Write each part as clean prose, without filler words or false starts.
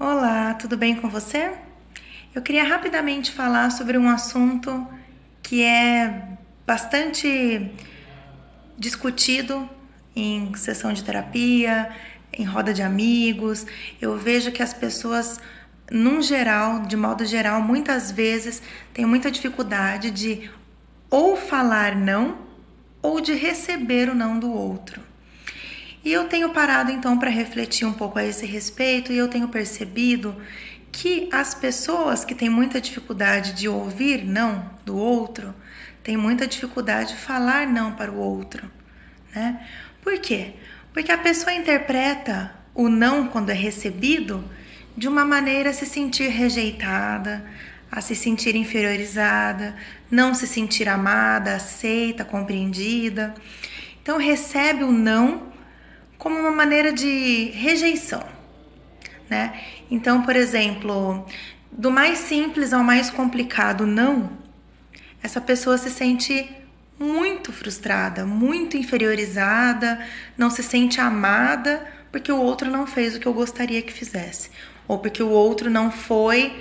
Olá, tudo bem com você? Eu queria rapidamente falar sobre um assunto que é bastante discutido em sessão de terapia, em roda de amigos. Eu vejo que as pessoas, num geral, de modo geral, muitas vezes têm muita dificuldade de ou falar não ou de receber o não do outro. E eu tenho parado então para refletir um pouco a esse respeito e eu tenho percebido que as pessoas que têm muita dificuldade de ouvir não do outro, têm muita dificuldade de falar não para o outro, né? Por quê? Porque a pessoa interpreta o não quando é recebido de uma maneira a se sentir rejeitada, a se sentir inferiorizada, não se sentir amada, aceita, compreendida. Então recebe o não como uma maneira de rejeição, né? Então, por exemplo, do mais simples ao mais complicado não, essa pessoa se sente muito frustrada, muito inferiorizada, não se sente amada porque o outro não fez o que eu gostaria que fizesse, ou porque o outro não foi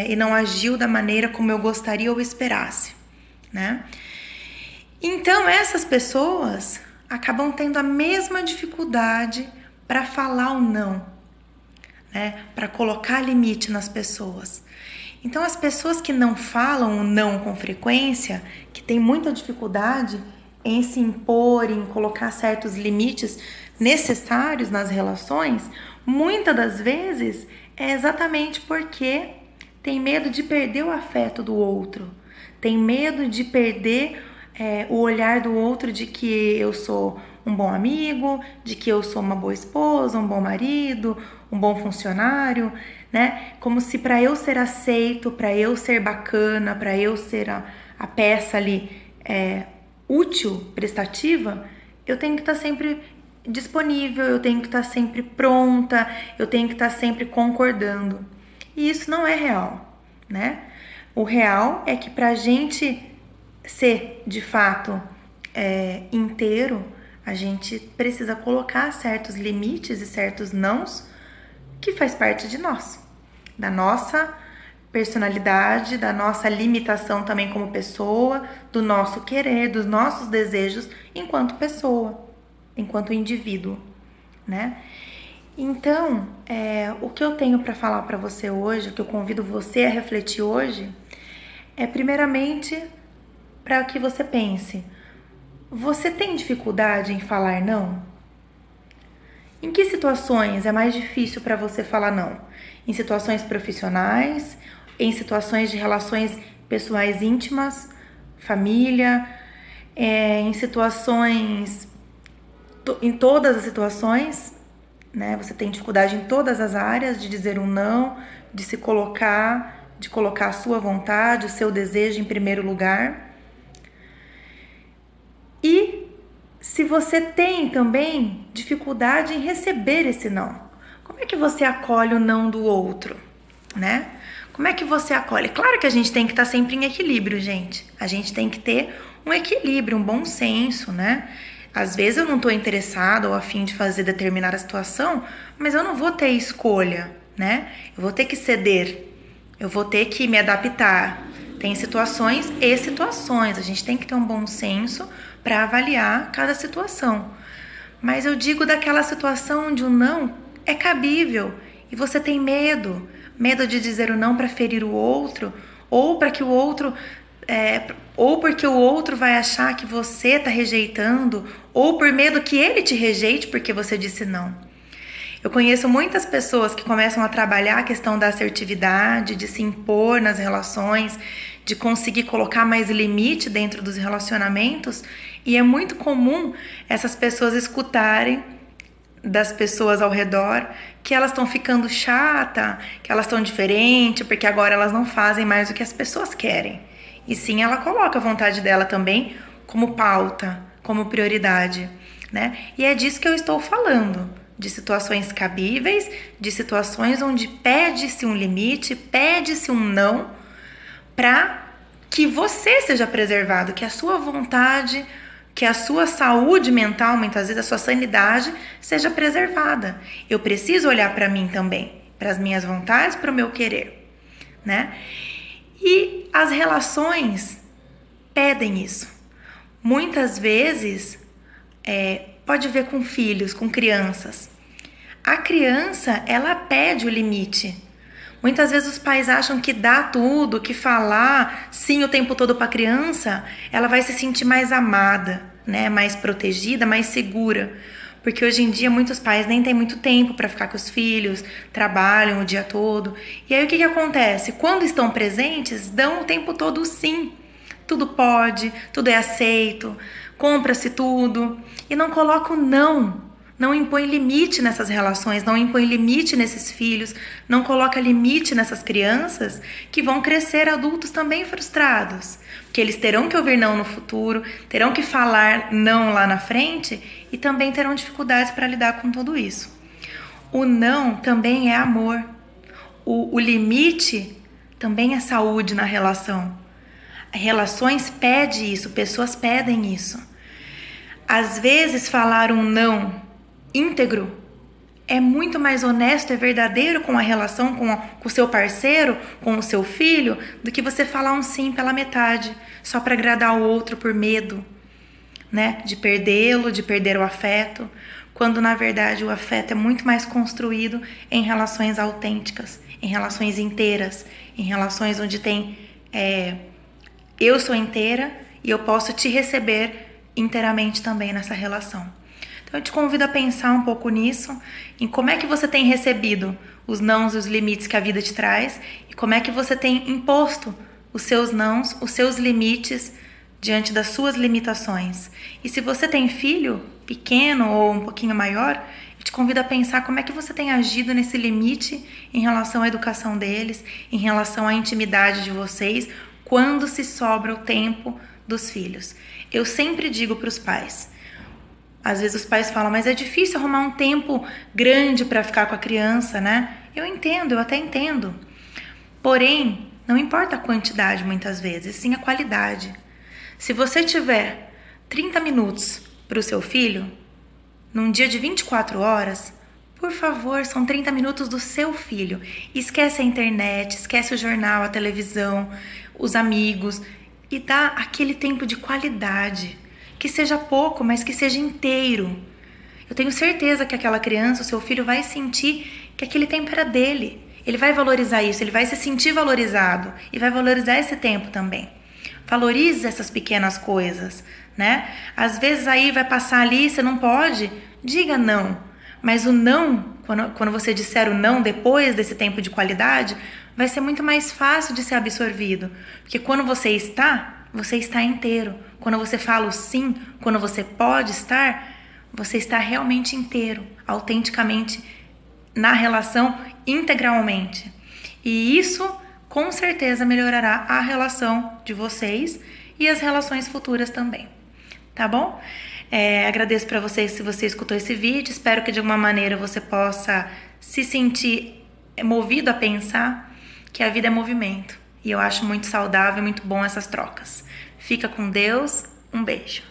e não agiu da maneira como eu gostaria ou esperasse, né? Então, essas pessoas acabam tendo a mesma dificuldade para falar o não, né? Para colocar limite nas pessoas. Então, as pessoas que não falam o não com frequência, que têm muita dificuldade em se impor, em colocar certos limites necessários nas relações, muitas das vezes é exatamente porque tem medo de perder o afeto do outro, tem medo de perder o olhar do outro de que eu sou um bom amigo, de que eu sou uma boa esposa, um bom marido, um bom funcionário, né? Como se para eu ser aceito, para eu ser bacana, para eu ser a peça ali útil, prestativa, eu tenho que estar sempre disponível, eu tenho que estar sempre pronta, eu tenho que estar sempre concordando. E isso não é real, né? O real é que pra gente ser de fato inteiro, a gente precisa colocar certos limites e certos nãos que faz parte de nós, da nossa personalidade, da nossa limitação também como pessoa, do nosso querer, dos nossos desejos enquanto pessoa, enquanto indivíduo, né? Então, o que eu tenho para falar para você hoje, o que eu convido você a refletir hoje, é primeiramente para que você pense: você tem dificuldade em falar não? Em que situações é mais difícil para você falar não? Em situações profissionais, em situações de relações pessoais íntimas, família, em situações, em todas as situações, né? Você tem dificuldade em todas as áreas de dizer um não, de se colocar, de colocar a sua vontade, o seu desejo em primeiro lugar. E se você tem também dificuldade em receber esse não, como é que você acolhe o não do outro, né? Como é que você acolhe? Claro que a gente tem que estar sempre em equilíbrio, gente. A gente tem que ter um equilíbrio, um bom senso, né? Às vezes eu não estou interessada ou a fim de fazer determinada situação, mas eu não vou ter escolha, né? Eu vou ter que ceder, eu vou ter que me adaptar. Tem situações e situações, a gente tem que ter um bom senso para avaliar cada situação. Mas eu digo daquela situação onde o não é cabível e você tem medo de dizer o não para ferir o outro, ou para que o outro ou porque o outro vai achar que você está rejeitando, ou por medo que ele te rejeite porque você disse não. Eu conheço muitas pessoas que começam a trabalhar a questão da assertividade, de se impor nas relações, de conseguir colocar mais limite dentro dos relacionamentos, e é muito comum essas pessoas escutarem das pessoas ao redor que elas estão ficando chata, que elas estão diferentes, porque agora elas não fazem mais o que as pessoas querem. E sim, ela coloca a vontade dela também como pauta, como prioridade, né? E é disso que eu estou falando, de situações cabíveis, de situações onde pede-se um limite, pede-se um não, para que você seja preservado, que a sua vontade, que a sua saúde mental, muitas vezes a sua sanidade, seja preservada. Eu preciso olhar para mim também. para as minhas vontades, para o meu querer, né? E as relações pedem isso. Muitas vezes, pode ver com filhos, com crianças. A criança, ela pede o limite. Muitas vezes os pais acham que dá tudo, que falar sim o tempo todo para a criança, ela vai se sentir mais amada, né? Mais protegida, mais segura. Porque hoje em dia muitos pais nem têm muito tempo para ficar com os filhos, trabalham o dia todo. E aí o que acontece? Quando estão presentes, dão o tempo todo sim. Tudo pode, tudo é aceito, compra-se tudo. E não colocam não. Não impõe limite nessas relações, não impõe limite nesses filhos, não coloca limite nessas crianças que vão crescer adultos também frustrados. Porque eles terão que ouvir não no futuro, terão que falar não lá na frente e também terão dificuldades para lidar com tudo isso. O não também é amor. O limite também é saúde na relação. Relações pedem isso, pessoas pedem isso. Às vezes falar um não íntegro é muito mais honesto, é verdadeiro com a relação com o seu parceiro, com o seu filho, do que você falar um sim pela metade, só para agradar o outro por medo, né? De perdê-lo, de perder o afeto, quando na verdade o afeto é muito mais construído em relações autênticas, em relações inteiras, em relações onde tem eu sou inteira e eu posso te receber inteiramente também nessa relação. Então eu te convido a pensar um pouco nisso, em como é que você tem recebido os nãos e os limites que a vida te traz e como é que você tem imposto os seus nãos, os seus limites diante das suas limitações. E se você tem filho pequeno ou um pouquinho maior, eu te convido a pensar como é que você tem agido nesse limite em relação à educação deles, em relação à intimidade de vocês, quando se sobra o tempo dos filhos. Eu sempre digo para os pais, às vezes os pais falam, mas é difícil arrumar um tempo grande para ficar com a criança, né? Eu entendo, eu até entendo. Porém, não importa a quantidade muitas vezes, sim a qualidade. Se você tiver 30 minutos para o seu filho, num dia de 24 horas, por favor, são 30 minutos do seu filho. Esquece a internet, esquece o jornal, a televisão, os amigos e dá aquele tempo de qualidade. Que seja pouco, mas que seja inteiro. Eu tenho certeza que aquela criança, o seu filho, vai sentir que aquele tempo era dele. Ele vai valorizar isso, ele vai se sentir valorizado e vai valorizar esse tempo também. Valorize essas pequenas coisas, né? Às vezes aí vai passar ali, você não pode, diga não. Mas o não, quando você disser o não depois desse tempo de qualidade, vai ser muito mais fácil de ser absorvido. Porque quando você está inteiro. Quando você fala o sim, quando você pode estar, você está realmente inteiro, autenticamente na relação, integralmente. E isso, com certeza, melhorará a relação de vocês e as relações futuras também. Tá bom? Agradeço para vocês se você escutou esse vídeo. Espero que de alguma maneira você possa se sentir movido a pensar que a vida é movimento. E eu acho muito saudável e muito bom essas trocas. Fica com Deus. Um beijo.